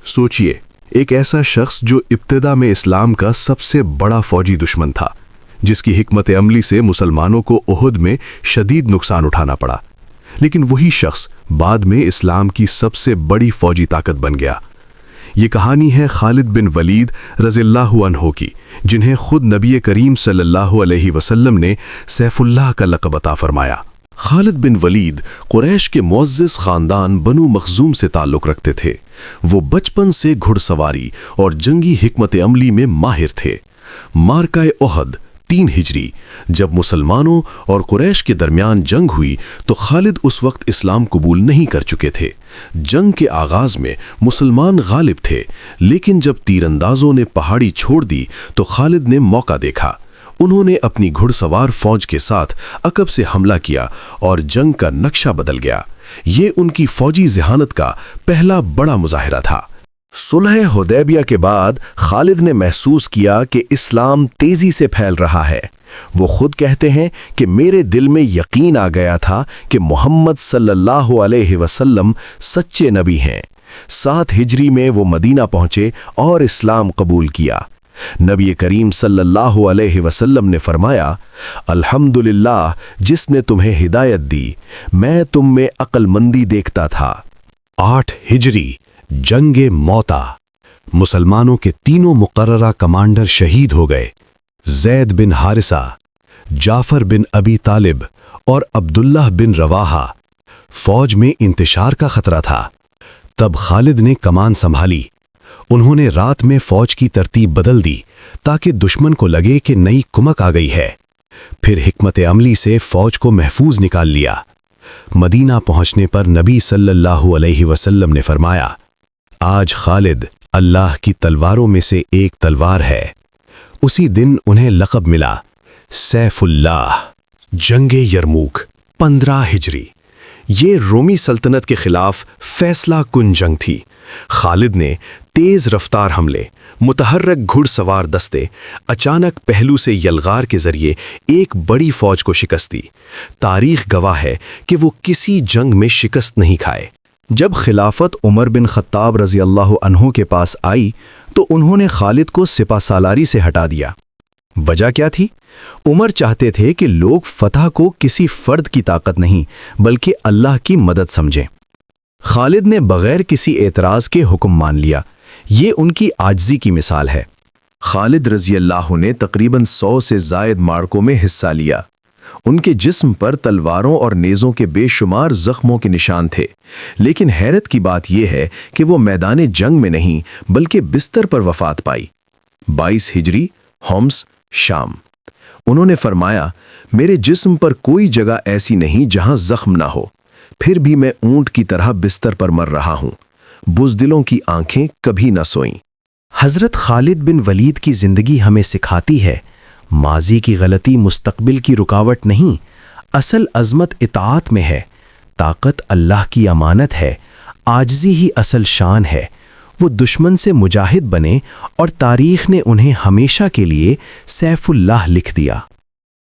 सोचिए, एक ऐसा शख्स जो इब्तिदा में इस्लाम का सबसे बड़ा फौजी दुश्मन था, जिसकी हिकमत अमली से मुसलमानों को उहुद में शदीद नुकसान उठाना पड़ा, लेकिन वही शख्स बाद में इस्लाम की सबसे बड़ी फौजी ताकत बन गया। ये कहानी है खालिद बिन वलीद रज़ियल्लाहु अन्हु की, जिन्हें खुद नबी करीम सल्लल्लाहु अलैहि वसल्लम ने सैफुल्लाह का लक़ब अता फरमाया। खालिद बिन वलीद कुरैश के मुअज़्ज़िज़ ख़ानदान बनु मखज़ूम से ताल्लुक़ रखते थे। वो बचपन से घुड़सवारी और जंगी हिकमत अमली में माहिर थे। मार्का उहद 3 हिजरी जब मुसलमानों और कुरैश के दरमियान जंग हुई तो खालिद उस वक्त इस्लाम कबूल नहीं कर चुके थे। जंग के आगाज़ में मुसलमान गालिब थे, लेकिन जब तीरंदाजों ने पहाड़ी छोड़ दी तो खालिद ने मौका देखा। उन्होंने अपनी घुड़सवार फौज के साथ अकब से हमला किया और जंग का नक्शा बदल गया। ये उनकी फौजी ज़हानत का पहला बड़ा मुजाहिरा था। सुलह हुदैबिया के बाद खालिद ने महसूस किया कि इस्लाम तेज़ी से फैल रहा है। वो खुद कहते हैं कि मेरे दिल में यकीन आ गया था कि मोहम्मद सल्लल्लाहु अलैहि वसल्लम सच्चे नबी हैं। 7 हिजरी में वो मदीना पहुँचे और इस्लाम कबूल किया। नबी करीम सल्लल्लाहु अलैहि वसल्लम ने फरमाया, अल्हम्दुलिल्लाह जिसने तुम्हें हिदायत दी, मैं तुम में अक्लमंदी देखता था। 8 हिजरी जंगे मौता, मुसलमानों के तीनों मुकर्ररा कमांडर शहीद हो गए। ज़ैद बिन हारिसा, जाफर बिन अबी तालिब और अब्दुल्लाह बिन रवाहा। फौज में इंतशार का खतरा था। तब खालिद ने कमान संभाली। उन्होंने रात में फौज की तरतीब बदल दी ताकि दुश्मन को लगे कि नई कुमक आ गई है। फिर हिकमत अमली से फौज को महफूज निकाल लिया। मदीना पहुंचने पर नबी सल्लल्लाहु अलैहि वसल्लम ने फरमाया, आज खालिद अल्लाह की तलवारों में से एक तलवार है। उसी दिन उन्हें लक़ब मिला सैफुल्लाह। जंगे यरमूक 15 हिजरी, ये रोमी सल्तनत के खिलाफ फैसला कुन जंग थी। खालिद ने तेज रफ्तार हमले, मुतहर्रक घुड़सवार दस्ते, अचानक पहलू से यलगार के जरिए एक बड़ी फौज को शिकस्त दी। तारीख गवाह है कि वो किसी जंग में शिकस्त नहीं खाए। जब खिलाफत उमर बिन खत्ताब रज़ियल्लाहु अन्हु के पास आई तो उन्होंने खालिद को सिपा सालारी से हटा दिया। वजह क्या थी? उमर चाहते थे कि लोग फतह को किसी फर्द की ताकत नहीं बल्कि अल्लाह की मदद समझें। खालिद ने बगैर किसी एतराज़ के हुक्म मान लिया। ये उनकी आजिज़ी की मिसाल है। खालिद रज़ियल्लाहु ने तकरीबन 100 से ज़ायद मार्कों में हिस्सा लिया। उनके जिस्म पर तलवारों और नेज़ों के बेशुमार ज़ख्मों के निशान थे, लेकिन हैरत की बात यह है कि वो मैदान जंग में नहीं बल्कि बिस्तर पर वफ़ात पाई। 22 हिजरी होम्स शाम। उन्होंने फरमाया, मेरे जिस्म पर कोई जगह ऐसी नहीं जहां जख्म ना हो, फिर भी मैं ऊंट की तरह बिस्तर पर मर रहा हूं। बुज़दिलों की आंखें कभी न सोईं। हज़रत खालिद बिन वलीद की ज़िंदगी हमें सिखाती है, माजी की गलती मुस्तकबिल की रुकावट नहीं, असल अज़मत इताअत में है। ताकत अल्लाह की अमानत है, आजिज़ी ही असल शान है। वो दुश्मन से मुजाहिद बने और तारीख़ ने उन्हें हमेशा के लिए सैफुल्लाह लिख दिया।